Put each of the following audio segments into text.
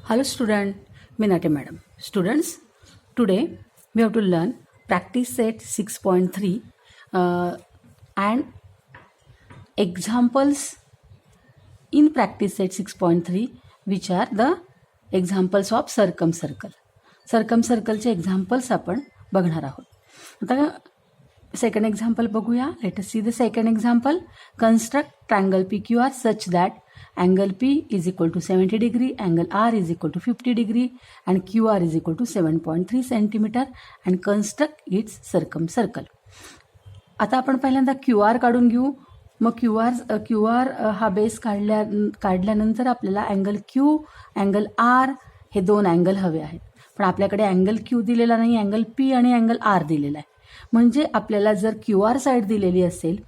Hello student, Minate madam. Students, today we have to learn practice set 6.3 and examples in practice set 6.3 which are the examples of circumcircle. circumcircleचे examples आपण बघणार आहोत. आता second example बघूया. Let us see the second example. Construct triangle PQR such that angle P is equal to 70 degree, angle R is equal to 50 degree and QR is equal to 7.3 centimeter and construct its circumcircle. आता आपण पहिल्यांदा QR काढून घेऊ. मग QR हा base काढल्यानंतर आपल्याला angle Q, angle R हे दोन अँगल हवे आहेत. पण आपल्याकडे अँगल Q दिलेला नाही, अँगल P आणि अँगल R दिलेला आहे. म्हणजे आपल्याला जर QR साईड दिलेली असेल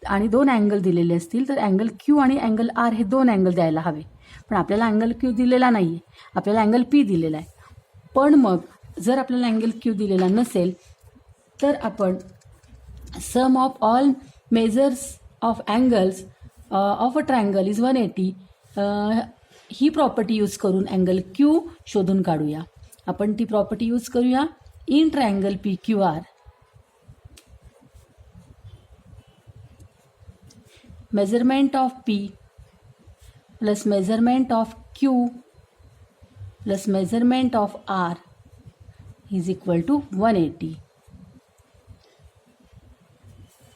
आणि दोन अँगल दिलेले असतील तर अँगल Q आणि अँगल R हे दोन अँगल द्यायला हवे. पण आपल्याला अँगल Q दिलेला नाही आहे, आपल्याला अँगल P दिलेला आहे. पण मग जर आपल्याला अँगल Q दिलेला नसेल तर आपण sum of all measures of angles of a triangle is 180 ही प्रॉपर्टी यूज करून अँगल Q शोधून काढूया. आपण ती प्रॉपर्टी यूज करूया. In triangle PQR measurement of P plus measurement of Q plus measurement of R is equal to 180.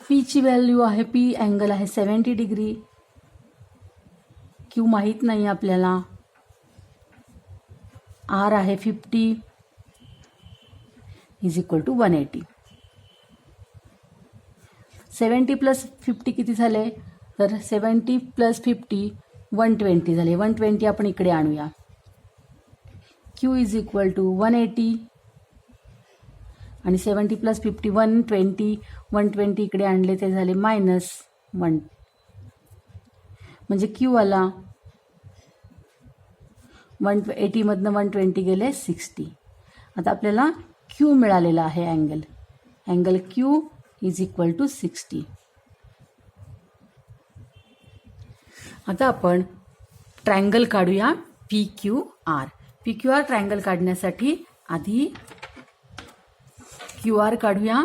P ची value आहे, P angle आहे 70 डिग्री, Q माहीत नाही आपल्याला, R आहे 50 is equal to 180. 70 प्लस 50 किती झाले तर 70 प्लस 50 120 झाले. 120 आपण इकडे आणूया. Q इज इक्वल टू 180 आणि 70 प्लस 50 120. 120 इकडे आणले ते झाले -1. म्हणजे Q आला 180 मधनं 120 गेले 60. आता आपल्याला Q मिळालेला आहे angle Q is equal to 60. आता आपण ट्रायंगल काढूया PQR. PQR ट्रायंगल काढण्यासाठी आधी QR काढूया.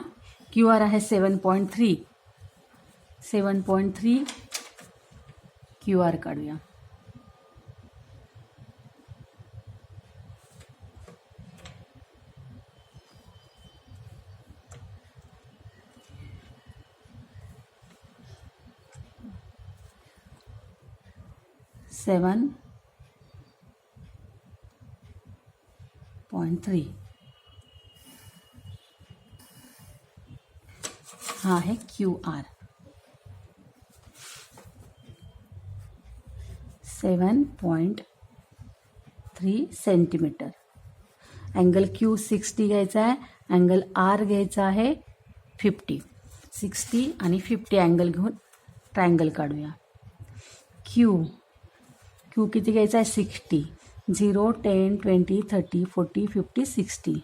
QR आहे 7.3. QR काढूया. हा आहे QR. 7.3 सेंटीमीटर. अँगल Q 60 घ्यायचा आहे, अँगल R घ्यायचा आहे 50. 60 आणि 50 अँगल घेऊन ट्रायंगल काढूया. Q किती घ्यायचा आहे 60. 0 10 20 30 40 50 60.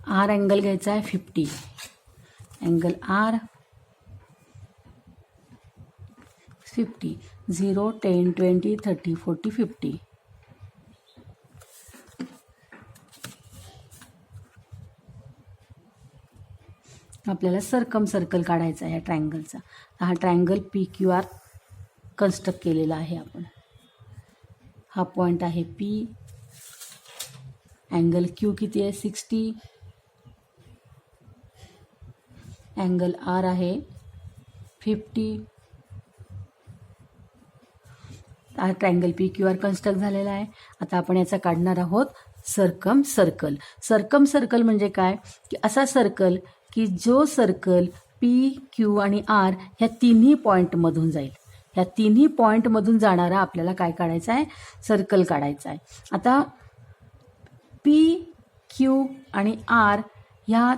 R अँगल घ्यायचा आहे 50. Angle R 50. 0 10 20 30 40 50. आपल्याला सर्कल काढायचा आहे या ट्रायंगलचा. हा ट्रायंगल PQR कन्स्ट्रक्ट केलेला आहे आपण. हा पॉईंट आहे P. अँगल Q किती आहे 60. अँगल R आहे 50. हा ट्रायंगल PQR कन्स्ट्रक्ट झालेला आहे. आता आपण याचा काढणार आहोत सर्कल. सर्कल म्हणजे काय की असा सर्कल की जो सर्कल P, Q आणि R ह्या तिन्ही पॉईंटमधून जाईल. ह्या तिन्ही पॉईंटमधून जाणारा आपल्याला काय काढायचा आहे सर्कल काढायचा आहे. आता P, Q आणि R ह्या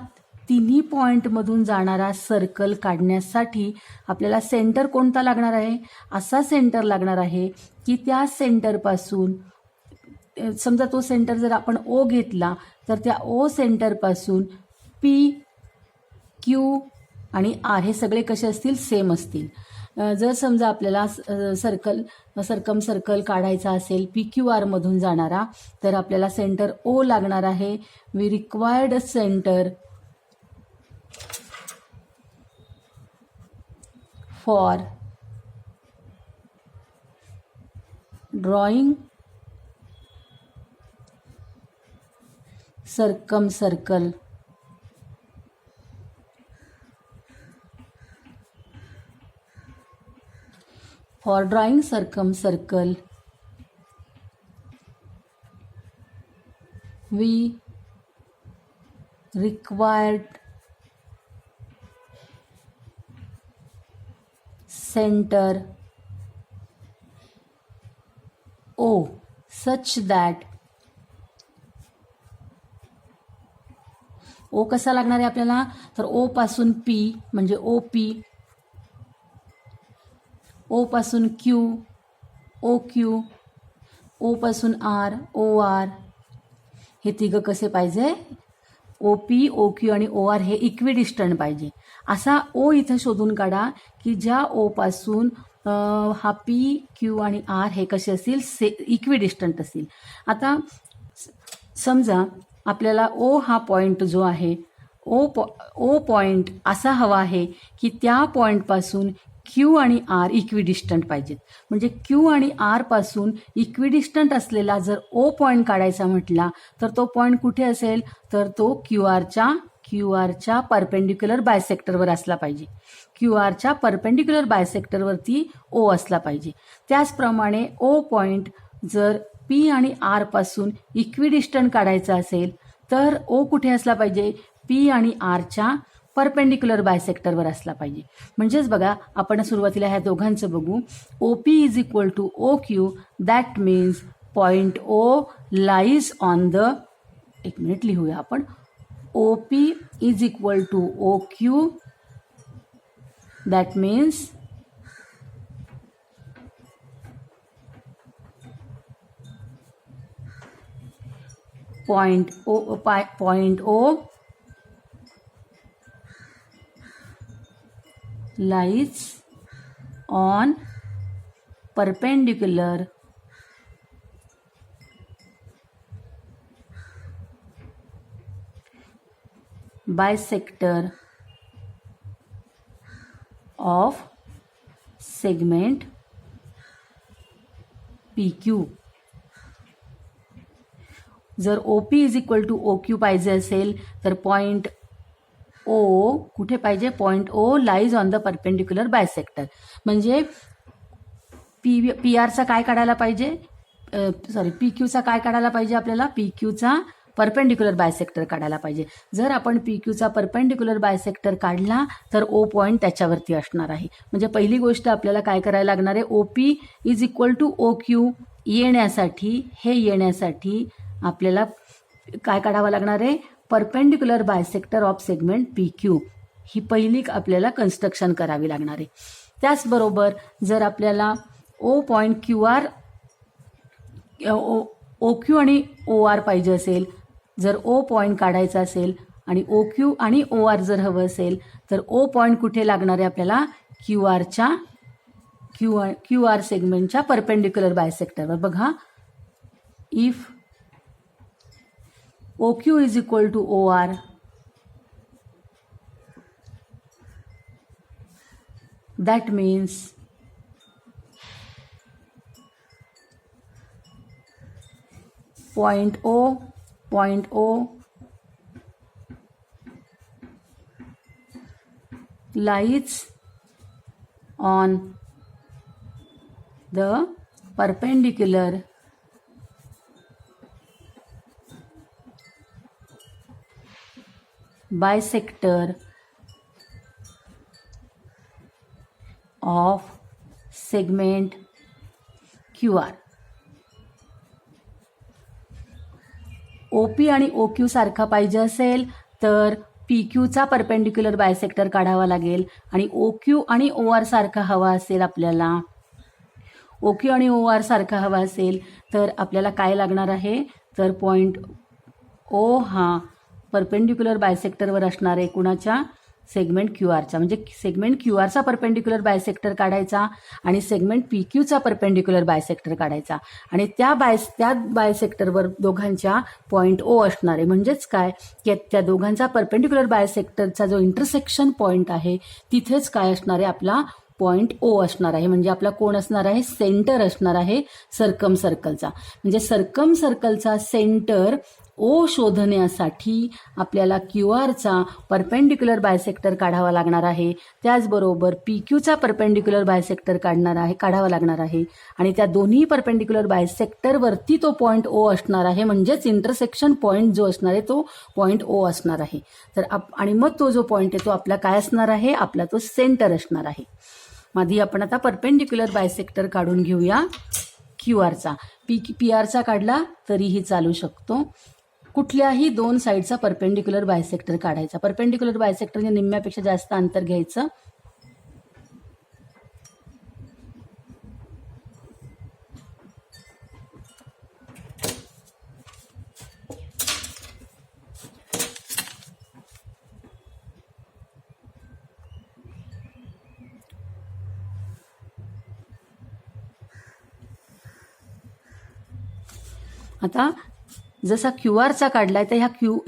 तिन्ही पॉईंटमधून जाणारा सर्कल काढण्यासाठी आपल्याला सेंटर कोणता लागणार आहे. असा सेंटर लागणार आहे की त्या सेंटरपासून समजा तो सेंटर जर आपण ओ घेतला तर त्या ओ सेंटरपासून पी, क्यू आणि आर हे सगळे कसे असतील, सेम असतील. जर समजा आपल्याला सरकम सर्कल काढायचा असेल पी क्यू आरमधून जाणारा, तर आपल्याला सेंटर ओ लागणार आहे. We required centre for drawing circumcircle for drawing circumcircle we required center O such that O कसा लागणार आहे आपल्याला, तर O पासून P म्हणजे OP, ओ पासून क्यू OQ, ओ पासून आर OR, हे तिघं कसे पाहिजे, OP OQ आणि OR हे इक्विडिस्टंट पाहिजे. असा ओ इथं शोधून काढा की ज्या ओ पासून हा P Q आणि R हे कसे असतील, इक्विडिस्टंट असतील. आता समजा आपल्याला ओ हा पॉईंट जो आहे ओ पॉईंट असा हवा आहे की त्या पॉईंटपासून क्यू आणि आर इक्विडिस्टंट पाहिजेत. म्हणजे क्यू आणि आर पासून इक्विडिस्टंट असलेला जर ओ पॉईंट काढायचा म्हटला तर तो पॉईंट कुठे असेल, तर तो क्यू आरच्या परपेंडिक्युलर बायसेक्टरवर असला पाहिजे. क्यू आरच्या परपेंडिक्युलर बायसेक्टरवरती ओ असला पाहिजे. त्याचप्रमाणे ओ पॉईंट जर पी आणि आर पासून इक्विडिस्टंट काढायचा असेल तर ओ कुठे असला पाहिजे, पी आणि आरच्या परपेंडिक्युलर बायसेक्टरवर असला पाहिजे. म्हणजेच बघा, आपण सुरुवातीला ह्या दोघांचं बघू. O P is equal to O Q, that means point O lies on the, एक मिनिट लिहूया आपण, O P is equal to O Q, that means point O lies on perpendicular bisector of segment PQ. जर OP is equal to OQ पाहिजे असेल तर point O कुठे पाहिजे, point O lies on the perpendicular bisector. म्हणजे PR चा काय काढायला पाहिजे, PQचा काय काढायला पाहिजे, आपल्याला PQचा परपेंडिक्युलर बायसेक्टर काढायला पाहिजे. जर आपण PQचा परपेंडिक्युलर बायसेक्टर काढला तर O पॉईंट त्याच्यावरती असणार आहे. म्हणजे पहिली गोष्ट आपल्याला काय करायला लागणार आहे, OP is equal to OQ येण्यासाठी आपल्याला काय काढावं लागणार आहे, perpendicular bisector of segment PQ. ही पहिली आपल्याला कन्स्ट्रक्शन करावी लागणार आहे. त्याचबरोबर जर आपल्याला ओ पॉईंट QR OQ आणि OR पाहिजे असेल, जर ओ पॉईंट काढायचा असेल आणि OQ आणि OR जर हवं असेल तर ओ पॉईंट कुठे लागणार आहे आपल्याला, QR सेगमेंटच्या परपेंडिक्युलर बायसेक्टरवर. बघा, if OQ is equal to OR, that means point O lies on the perpendicular bisector of segment QR. OP आणि OQ सारखा पाहिजे असेल तर PQचा परपेंडिक्युलर बायसेक्टर काढावा लागेल आणि OQ आणि OR सारखा हवा असेल आपल्याला, ओ क्यू आणि ओ आर सारखा हवा असेल तर आपल्याला काय लागणार आहे, तर पॉईंट ओ हा परपेंडिक्युलर बायसेक्टरवर असणार आहे कुणाच्या, सेगमेंट क्यू आरचा. म्हणजे सेगमेंट क्यू आरचा परपेंडिक्युलर बायसेक्टर काढायचा आणि सेगमेंट पी क्यूचा परपेंडिक्युलर बायसेक्टर काढायचा आणि त्या बायसेक्टरवर दोघांच्या पॉईंट ओ असणार आहे. म्हणजेच काय की त्या दोघांचा परपेंडिक्युलर बायसेक्टरचा जो इंटरसेक्शन पॉईंट आहे तिथेच काय असणार आहे, आपला पॉईंट ओ असणार आहे. म्हणजे आपला कोण असणार आहे, सेंटर असणार आहे सर्कम सर्कलचा. म्हणजे सर्कम सर्कलचा सेंटर ओ शोधण्यासाठी आपल्याला क्यू आरचा परपेंडिक्युलर बायसेक्टर काढावा लागणार आहे. त्याचबरोबर पी क्यूचा परपेंडिक्युलर बायसेक्टर काढावा लागणार आहे आणि त्या दोन्ही परपेंडिक्युलर बायसेक्टरवरती तो पॉईंट ओ असणार आहे. म्हणजेच इंटरसेक्शन पॉईंट जो असणार आहे तो पॉईंट ओ असणार आहे. तर आणि मग तो जो पॉईंट आहे तो आपला काय असणार आहे, आपला तो सेंटर असणार आहे. आधी आपण आता परपेंडिक्युलर बायसेक्टर काढून घेऊया क्यू आरचा. पी आरचा काढला तरीही चालू शकतो. कुठल्याही दोन साईडचा परपेंडिक्युलर बायसेक्टर काढायचा. परपेंडिक्युलर बायसेक्टरने निम्म्यापेक्षा जास्त अंतर घ्यायचं. आता जसा क्यू आरचा काढलाय तर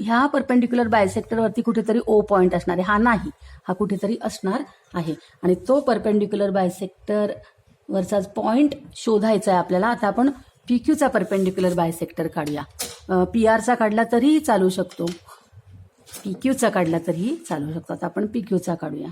ह्या परपेंडिक्युलर बायसेक्टरवरती कुठेतरी ओ पॉईंट असणार आहे. हा नाही, हा कुठेतरी असणार आहे आणि तो परपेंडिक्युलर बायसेक्टर वरचा पॉईंट शोधायचा आहे आपल्याला. आता आपण पी क्यूचा परपेंडिक्युलर बायसेक्टर काढूया. पी आरचा काढला तरीही चालू शकतो, पी क्यूचा काढला तरीही चालू शकतो. आता आपण पी क्यूचा काढूया.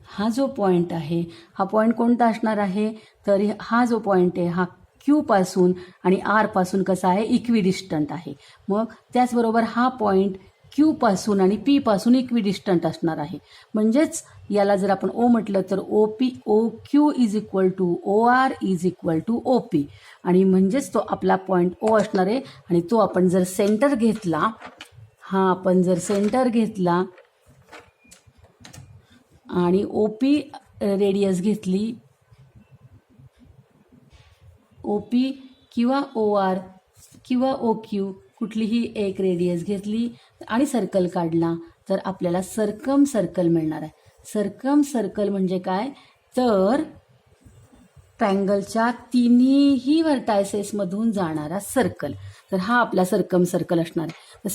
हा जो पॉईंट आहे हा पॉईंट कोणता असणार आहे, तर हा जो पॉईंट आहे हा क्यू पासून आणि आर पासून कसा आहे, इक्विडिस्टंट आहे. मग त्याचबरोबर हा पॉईंट क्यू पासून आणि पी पासून इक्विडिस्टंट असणार आहे. म्हणजेच याला जर आपण ओ म्हटलं तर O Q is equal to O R is equal to O P आणि म्हणजेच तो आपला पॉईंट ओ असणार आहे. आणि तो आपण जर सेंटर घेतला, हा आपण जर सेंटर घेतला आणि ओपी रेडियस घेतली, ओपी किंवा ओ आर किंवा ओ क्यू कुठलीही एक रेडियस घेतली आणि सर्कल काढला तर आपल्याला सर्कम सर्कल मिळणार आहे. सर्कम सर्कल म्हणजे काय, तर ट्रायंगलच्या तिन्ही व्हर्टायसेसमधून जाणारा सर्कल. तर हा आपला सर्कम सर्कल असणार आहे. तर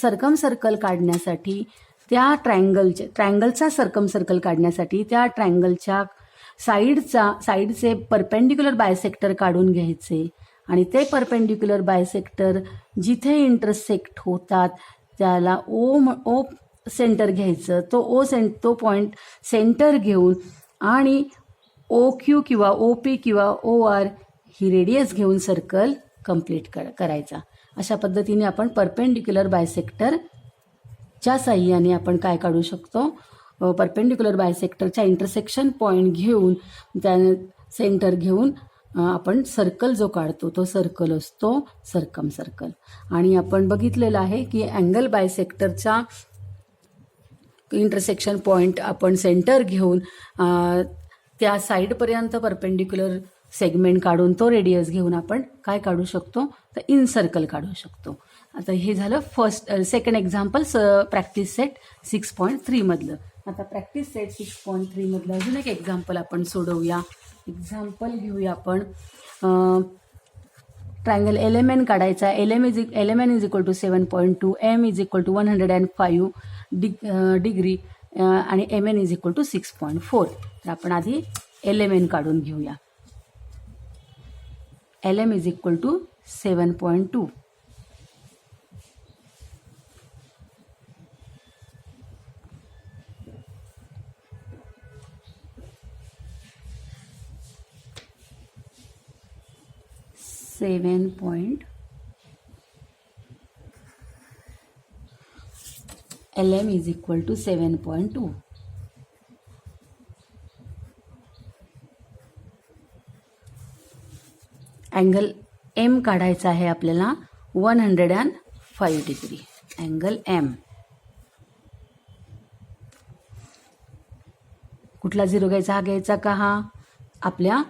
सर्कम सर्कल काढण्यासाठी त्या ट्रायंगलचा सर्कम सर्कल काढण्यासाठी त्या ट्रायंगलच्या साईडचे परपेंडिक्युलर बायसेक्टर काढून घ्यायचे आणि ते परपेंडिक्युलर बायसेक्टर जिथे इंटरसेक्ट होतात त्याला ओ सेंटर घ्यायचं. तो पॉईंट सेंटर घेऊन आणि ओ क्यू किंवा ओ पी किंवा ओ आर ही रेडियस घेऊन सर्कल कंप्लीट करायचा. अशा पद्धतीने आपण परपेंडिक्युलर बायसेक्टरच्या साह्याने आपण काय काढू शकतो, परपेंडिक्युलर बायसेक्टरच्या इंटरसेक्शन पॉईंट घेऊन त्या सेंटर घेऊन आपण सर्कल जो काढतो तो सर्कल असतो सर्कम सर्कल. आणि आपण बघितलेलं आहे की अँगल बायसेक्टरचा इंटरसेक्शन पॉईंट आपण सेंटर घेऊन त्या साईडपर्यंत परपेंडिक्युलर सेगमेंट काढून तो रेडियस घेऊन आपण काय काढू शकतो, तर इन सर्कल काढू शकतो. आता हे झालं सेकंड एक्झाम्पल प्रॅक्टिस सेट 6.3 मधलं. आता प्रॅक्टिस सेट 6.3 मधलं अजून एक एक्झाम्पल आपण सोडवूया. एक्झाम्पल घेऊया आपण. ट्रायंगल LMN काढायचा. LMN is equal to 7.2, M is equal to 105 degree आणि MN इज इक्वल टू 6.4. तर आपण आधी LMN काढून घेऊया. LM is equal to 7.2. 7 LM is equal to 7.2. Angle M काढायचा आहे आपल्याला 105 डिग्री. Angle M. कुठला झिरो घ्यायचा? हा घ्यायचा का? हा आपल्या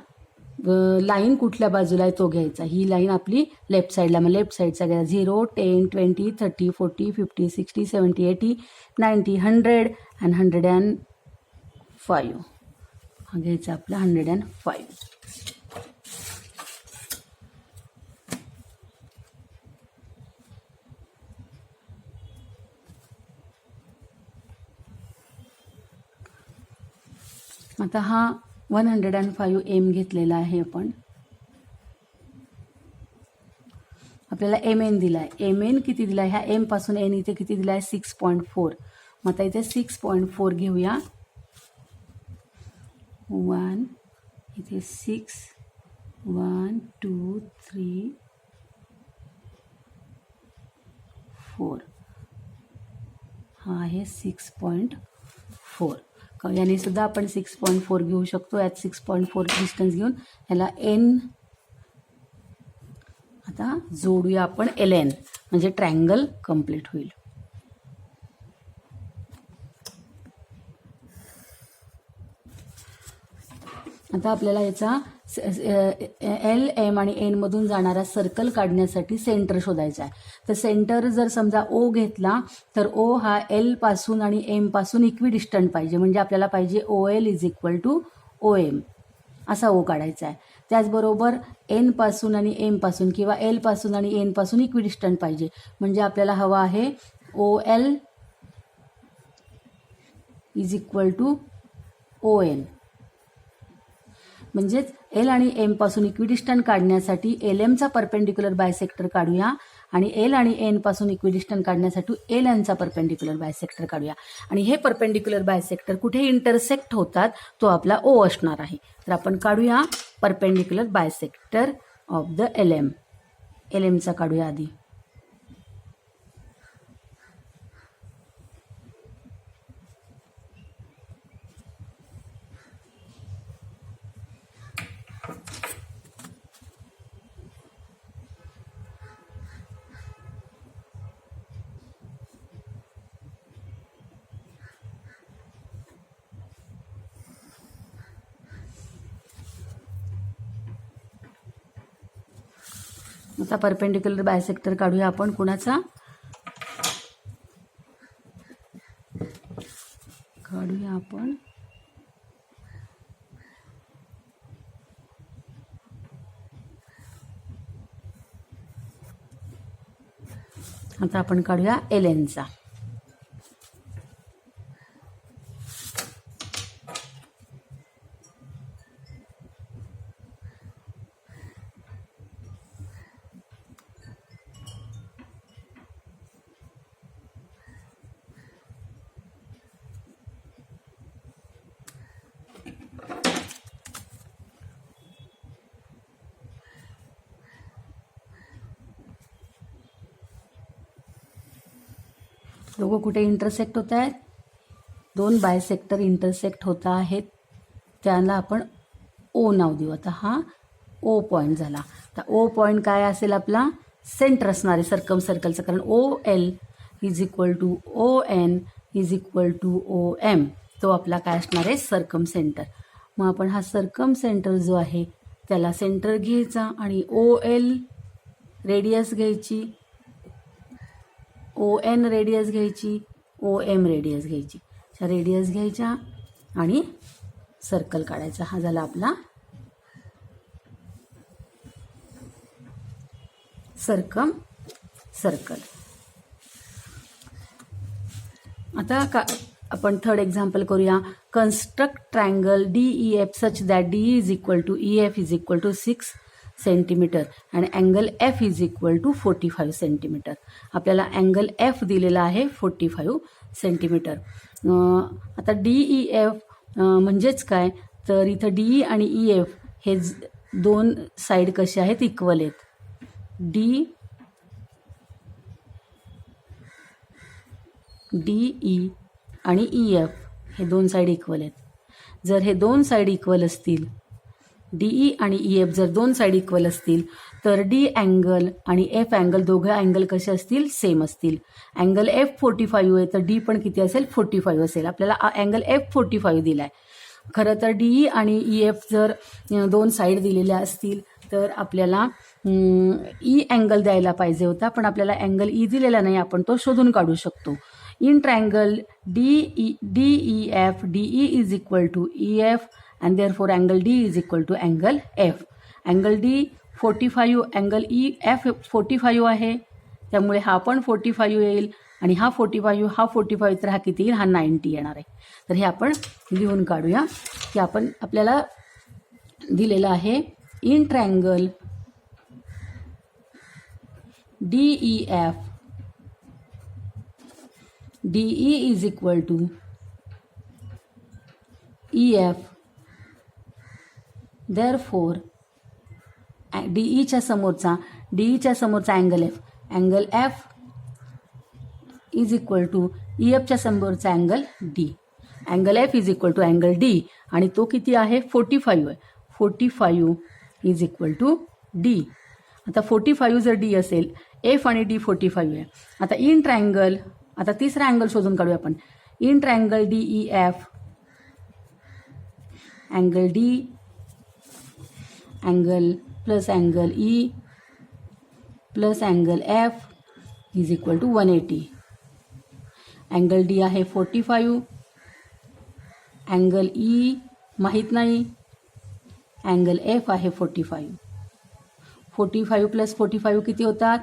लाईन कुठल्या बाजूला आहे तो घ्यायचा. ही लाईन आपली लेफ्ट साईडला, मग लेफ्ट साईडचा घ्यायचा. 0, 10, 20, 30, 40, 50, 60, 70, 80, 90, 100 and 105. हा घ्यायचा आपला 105. आता हा 105 एम घेतलेला आहे आपण. आपल्याला एम एन दिला आहे. एम एन किती दिला आहे? ह्या एम पासून एन इथे किती दिला आहे? 6.4. मग आता इथे 6.4 घेऊया. 1 इथे 6, 1 2 3 4. हा आहे 6.4. याने सुद्धा आपण 6.4 घेऊ शकतो. यात 6.4 डिस्टन्स घेऊन याला एन. आता जोडूया आपण एल एन, म्हणजे ट्रायंगल कंप्लीट होईल. आता आपल्याला याचा एल एम आणि एन मधून जाणारा सर्कल काढण्यासाठी सेंटर शोधायचा आहे. तर सेंटर जर समजा ओ घेतला तर ओ हा एल पासून आणि एम पासून इक्विडिस्टंट पाहिजे. म्हणजे आपल्याला पाहिजे O L is equal to O M असा ओ काढायचा आहे. त्याचबरोबर एन पासून आणि एम पासून किंवा एल पासून आणि एन पासून इक्विडिस्टंट पाहिजे. म्हणजे आपल्याला हवा आहे O L is equal to O N. म्हणजेच एल आणि एम पासून इक्विडिस्टंट काढण्यासाठी एल एमचा परपेंडिक्युलर बायसेक्टर काढूया आणि एल आणि एन पासून इक्विडिस्टंट काढण्यासाठी एल एनचा परपेंडिक्युलर बायसेक्टर काढूया. आणि हे परपेंडिक्युलर बायसेक्टर कुठे इंटरसेक्ट होतात तो आपला ओ असणार आहे. तर आपण काढूया perpendicular bisector of the L M. L एमचा काढूया आधी. आता परपेंडिक्युलर बायसेक्टर काढूया आपण. कुणाचा काढूया आपण? आता आपण काढूया एल एनचा. दोघं कुठे इंटरसेक्ट होत आहेत? दोन बायसेक्टर इंटरसेक्ट होत आहेत, त्याला आपण ओ नाव देऊ. आता हा ओ पॉईंट झाला. तर ओ पॉईंट काय असेल? आपला सेंटर असणार आहे सर्कम सर्कलचं. कारण O L is equal to O N is equal to O M. तो आपला काय असणार आहे? Circumcentre. मग आपण हा सर्कम सेंटर जो आहे त्याला सेंटर घ्यायचा आणि ओ एल रेडियस घ्यायची, ओ एन रेडियस घ्यायची, ओ एम रेडियस घ्यायची. त्या रेडियस घ्यायच्या आणि सर्कल काढायचा. हा झाला आपला सर्कम सर्कल. आता आपण थर्ड एक्झाम्पल करूया. Construct triangle DEF such that DE is equal to EF is equal to 6 centimetre आणि angle F is equal to 45 centimetre. आपल्याला अँगल F दिलेला आहे 45 सेंटीमीटर. आता DEF म्हणजेच काय? तर इथं DE आणि EF हे दोन साईड कसे आहेत? इक्वल आहेत. डी ई आणि ई एफ हे दोन साईड इक्वल आहेत. जर हे दोन साईड इक्वल असतील, डी ई आणि ई एफ जर दोन साईड इक्वल असतील, तर डी अँगल आणि एफ अँगल दोघे अँगल कसे असतील, सेम असतील. अँगल एफ 45 आहे, तर डी पण किती असेल, 45 असेल. आपल्याला अँगल एफ 45 दिला आहे. खरं तर डी ई आणि ई एफ जर दोन साईड दिलेल्या असतील, तर आपल्याला ई अँगल द्यायला पाहिजे होता, पण आपल्याला अँगल ई दिलेला नाही, आपण तो शोधून काढू शकतो. In triangle DEF, DE is equal to EF and therefore angle D is equal to angle F. Angle D 45, angle EF 45 आहे, त्यामुळे हा पण 45 येईल आणि हा 45, हा 45, तर हा किती येईल, हा 90 येणार आहे. तर हे आपण लिहून काढूया की आपल्याला दिलेलं आहे in triangle DEF, DE is equal to EF, therefore DEच्या समोरचा angle F is equal to EFच्या समोरचा angle D. Angle F is equal to angle D आणि तो किती आहे, 45 आहे. 45 is equal to D. आता 45 जर D असेल, F आणि D 45 आहे. आता इन ट्रायंगल, आता तिसरा अँगल शोधून काढूया आपण. In triangle DEF, angle D, angle plus angle E plus angle F is equal to 180. Angle D आहे 45, अँगल E माहीत नाही, अँगल F आहे 45. 45 प्लस 45 किती होतात,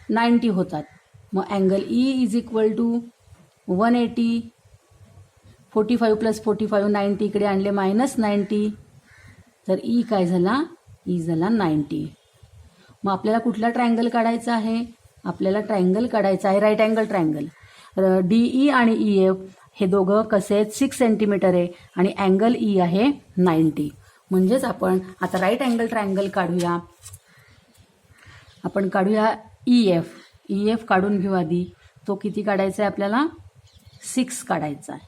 90 होतात. मग angle E is equal to 180. 45 plus 45 90 इकडे आणले -90, तर E काय झाला, E झाला 90. मग आपल्याला कुठला ट्रायंगल काढायचा आहे, आपल्याला ट्रायंगल काढायचा आहे राईट अँगल ट्रायंगल. DE आणि EF हे दोघं कसे आहेत, 6 सेंटीमीटर आहे आणि अँगल E आहे 90. म्हणजेच आपण आता राईट अँगल ट्रायंगल काढूया. आपण काढूया EF काढून घेऊ आधी. तो किती काढायचा आहे आपल्याला, 6 काढायचा आहे.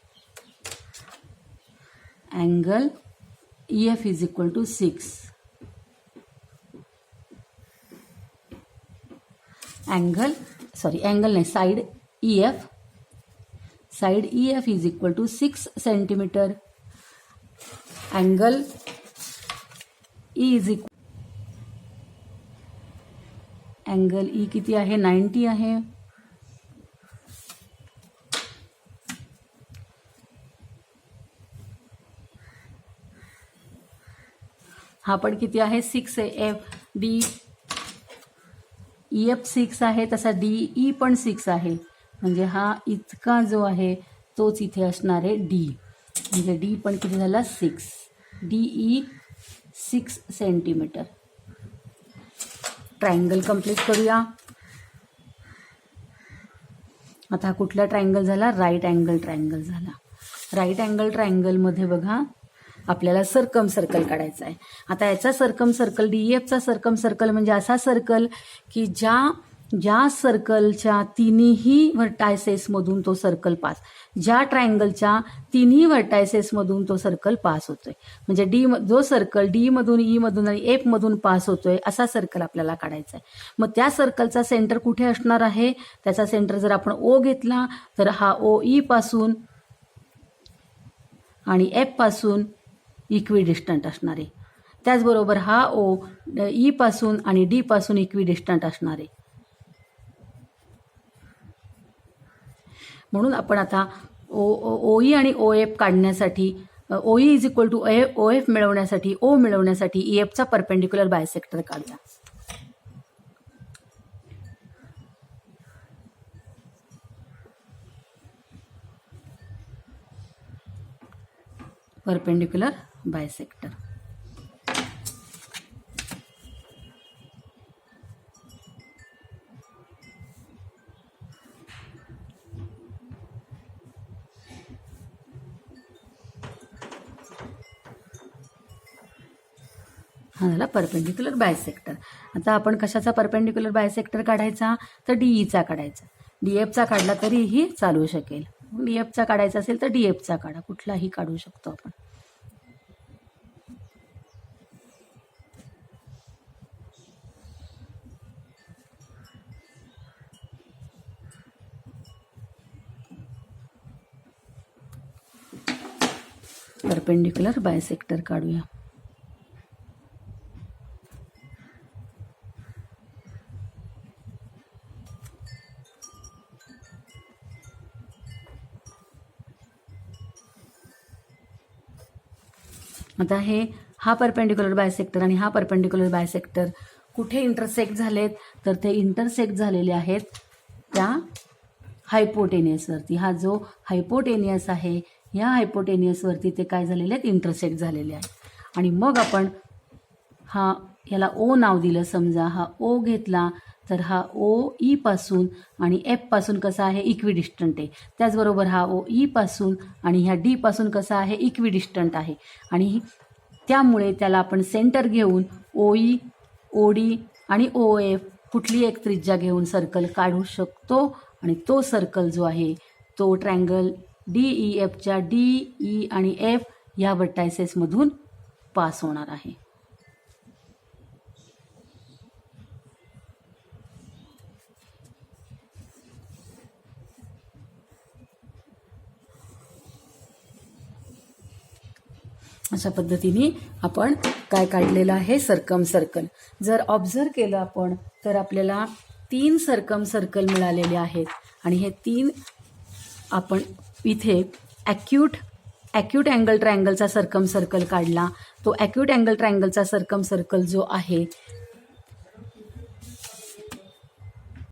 Angle EF is equal to 6. Angle नाही, side EF is equal to 6 centimetre. Angle E is equal, angle E किती आहे, 90 आहे. हा पण किती आहे, 6 आहे. EF 6 आहे, तसा DE पण 6 आहे. म्हणजे हा इतका जो आहे तोच इथे असणार आहे D. म्हणजे D पण किती झाला, 6. DE 6 centimetre. ट्रायंगल कंप्लीट करूया. आता कुठला ट्रायंगल झाला, राईट अँगल ट्रायंगल झाला. राईट अँगल ट्रायंगलमध्ये बघा आपल्याला सर्कम सर्कल काढायचा आहे. आता याचा सर्कम सर्कल, DEFचा सर्कम सर्कल म्हणजे असा सर्कल की ज्या सर्कलच्या तिन्ही व्हर्टायसेसमधून तो सर्कल पास, ज्या ट्रायंगलच्या तिन्ही व्हर्टायसेसमधून तो सर्कल पास होतोय. म्हणजे जो सर्कल D मधून, E मधून आणि F मधून पास होतोय असा सर्कल आपल्याला काढायचा आहे. मग त्या सर्कलचा सेंटर कुठे असणार आहे, त्याचा सेंटर जर आपण O घेतला तर हा O E पासून आणि F पासून इक्विडिस्टंट असणार आहे. त्याचबरोबर हा O E पासून आणि D पासून इक्विडिस्टंट असणार आहे. म्हणून आपण आता OE आणि OF काढण्यासाठी, OE is equal to OF मिळवण्यासाठी, O मिळवण्यासाठी EFचा परपेंडिक्युलर बायसेक्टर काढूया. Perpendicular bisector. हा झाला परपेंडिक्युलर बायसेक्टर. आता आपण कशाचा परपेंडिक्युलर बायसेक्टर काढायचा, तर डीईचा काढायचा. डीएफचा काढला तरीही चालू शकेल. डीएफचा काढायचा असेल तर डीएफचा काढा, कुठलाही काढू शकतो आपण. परपेंडिक्युलर बायसेक्टर काढूया. आता हा परपेंडिक्युलर बायसेक्टर आणि हा परपेंडिक्युलर बायसेक्टर कुठे इंटरसेक्ट झालेत, तर ते इंटरसेक्ट झालेले आहेत त्या हायपोटेनियसवरती. हा जो हायपोटेनियस आहे, या हायपोटेनियसवरती ते काय झालेले आहेत, इंटरसेक्ट झालेले आहेत. आणि मग आपण याला ओ नाव दिलं. समजा हा ओ घेतला तर हा ओ ई पासून आणि एफ पासून कसा आहे, इक्विडिस्टंट आहे. त्याचबरोबर हा ओ ई पासून आणि ह्या डी पासून कसा आहे, इक्विडिस्टंट आहे. आणि त्यामुळे त्याला आपण सेंटर घेऊन ओ ई, ओ डी आणि ओ एफ कुठली एक त्रिज्या घेऊन सर्कल काढू शकतो. आणि तो सर्कल जो आहे तो ट्रँगल डी ई एफच्या डी ई आणि एफ या वर्टायसेसमधून पास होणार आहे. अशा पद्धतीने आपण काय काढलेलं आहे, सर्कम सर्कल. जर ऑब्झर्व केलं आपण तर आपल्याला 3 सर्कम सर्कल मिळालेले आहेत. आणि हे 3 आपण इथे ॲक्यूट अँगल ट्रायंगलचा सर्कम सर्कल काढला. तो ॲक्यूट अँगल ट्रायंगलचा सर्कम सर्कल जो आहे